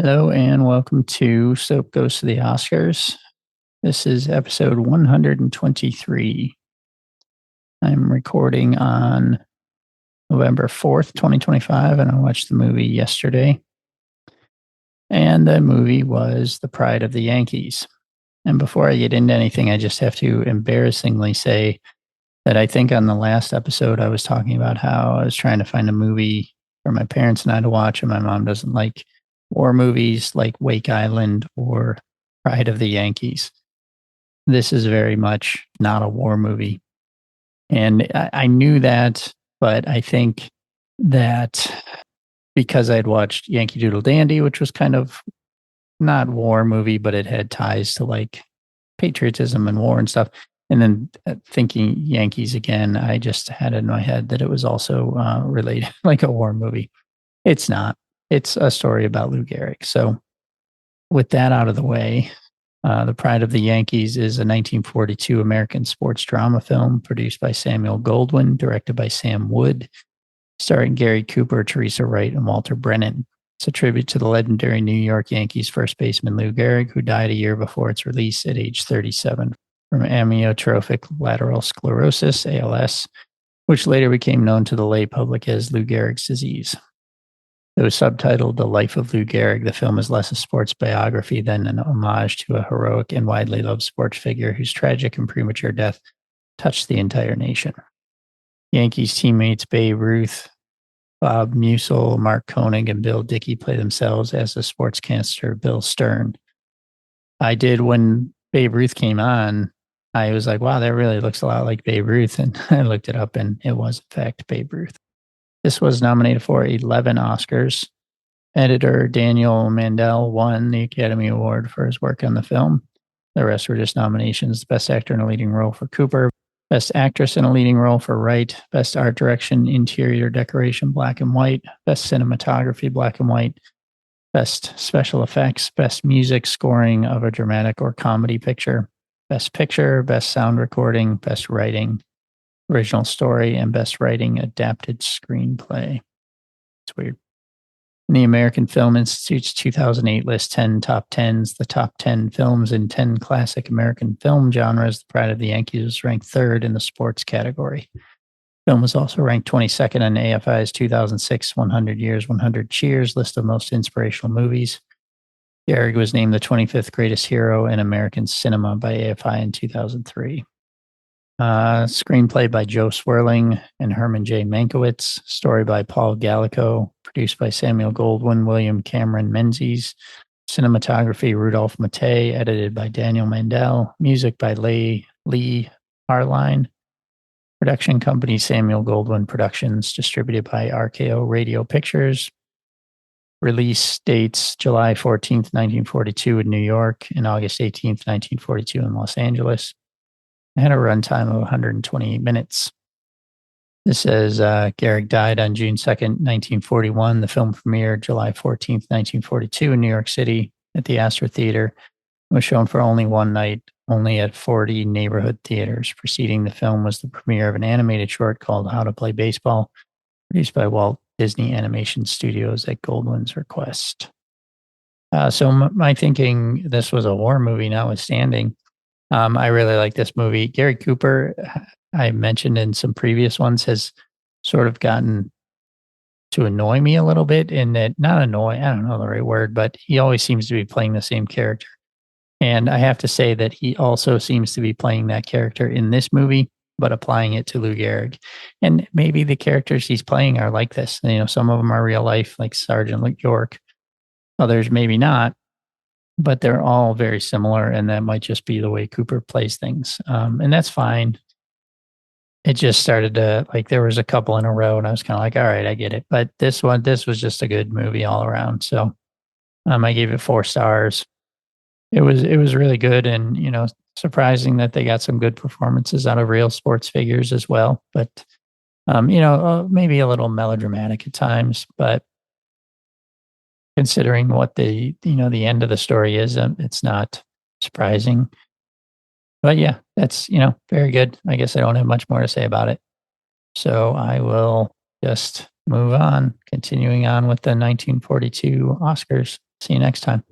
Hello and welcome to Soap Goes to the Oscars. This is episode 123. I'm recording on November 4th, 2025, and I watched the movie yesterday. And the movie was The Pride of the Yankees. And before I get into anything, I just have to embarrassingly say that I think on the last episode, I was talking about how I was trying to find a movie for my parents and I to watch, and my mom doesn't like war movies like Wake Island or Pride of the Yankees. This is very much not a war movie. And I knew that, but I think that because I'd watched Yankee Doodle Dandy, which was kind of not war movie, but it had ties to like patriotism and war and stuff. And then thinking Yankees again, I just had it in my head that it was also related like a war movie. It's not. It's a story about Lou Gehrig. So with that out of the way, The Pride of the Yankees is a 1942 American sports drama film produced by Samuel Goldwyn, directed by Sam Wood, starring Gary Cooper, Teresa Wright, and Walter Brennan. It's a tribute to the legendary New York Yankees first baseman Lou Gehrig, who died a year before its release at age 37 from amyotrophic lateral sclerosis, ALS, which later became known to the lay public as Lou Gehrig's disease. It was subtitled The Life of Lou Gehrig. The film is less a sports biography than an homage to a heroic and widely loved sports figure whose tragic and premature death touched the entire nation. Yankees teammates Babe Ruth, Bob Meusel, Mark Koenig, and Bill Dickey play themselves as the sportscaster Bill Stern. I did when Babe Ruth came on, I was like, wow, that really looks a lot like Babe Ruth. And I looked it up and it was, in fact, Babe Ruth. This was nominated for 11 Oscars. Editor Daniel Mandel won the Academy Award for his work on the film. The rest were just nominations. Best Actor in a Leading Role for Cooper, Best Actress in a Leading Role for Wright, Best Art Direction, Interior Decoration, Black and White, Best Cinematography, Black and White, Best Special Effects, Best Music Scoring of a Dramatic or Comedy Picture, Best Picture, Best Sound Recording, Best Writing, Original Story, and Best Writing Adapted Screenplay. It's weird. The American Film Institute's 2008 list 10 top 10s, the top 10 films in 10 classic American film genres. The Pride of the Yankees was ranked third in the sports category. The film was also ranked 22nd on AFI's 2006 100 Years, 100 Cheers list of most inspirational movies. Gehrig was named the 25th greatest hero in American cinema by AFI in 2003. Screenplay by Joe Swerling and Herman J. Mankiewicz. Story by Paul Gallico. Produced by Samuel Goldwyn, William Cameron Menzies. Cinematography Rudolph Mattei. Edited by Daniel Mandel. Music by Lee Harline. Production company Samuel Goldwyn Productions. Distributed by RKO Radio Pictures. Release dates July 14th, 1942 in New York and August 18th, 1942 in Los Angeles. It had a runtime of 128 minutes. This says Gehrig died on June 2nd, 1941. The film premiered July 14th, 1942 in New York City at the Astor Theater. It was shown for only one night, only at 40 neighborhood theaters. Preceding the film was the premiere of an animated short called How to Play Baseball, produced by Walt Disney Animation Studios at Goldwyn's request. So my thinking, this was a war movie notwithstanding. I really like this movie. Gary Cooper, I mentioned in some previous ones, has sort of gotten to annoy me a little bit in that, not annoy, I don't know the right word, but he always seems to be playing the same character. And I have to say that he also seems to be playing that character in this movie, but applying it to Lou Gehrig. And maybe the characters he's playing are like this. You know, some of them are real life, like Sergeant York. Others maybe not. But they're all very similar, and that might just be the way Cooper plays things. And that's fine. It just started to, like, there was a couple in a row, and I was kind of like, all right, I get it. But this was just a good movie all around. So I gave it 4 stars. It was really good, and, you know, surprising that they got some good performances out of real sports figures as well. But, you know, maybe a little melodramatic at times, but considering what the end of the story is, it's not surprising. But yeah, that's, you know, very good. I guess I don't have much more to say about it. So I will just move on, continuing on with the 1942 Oscars. See you next time.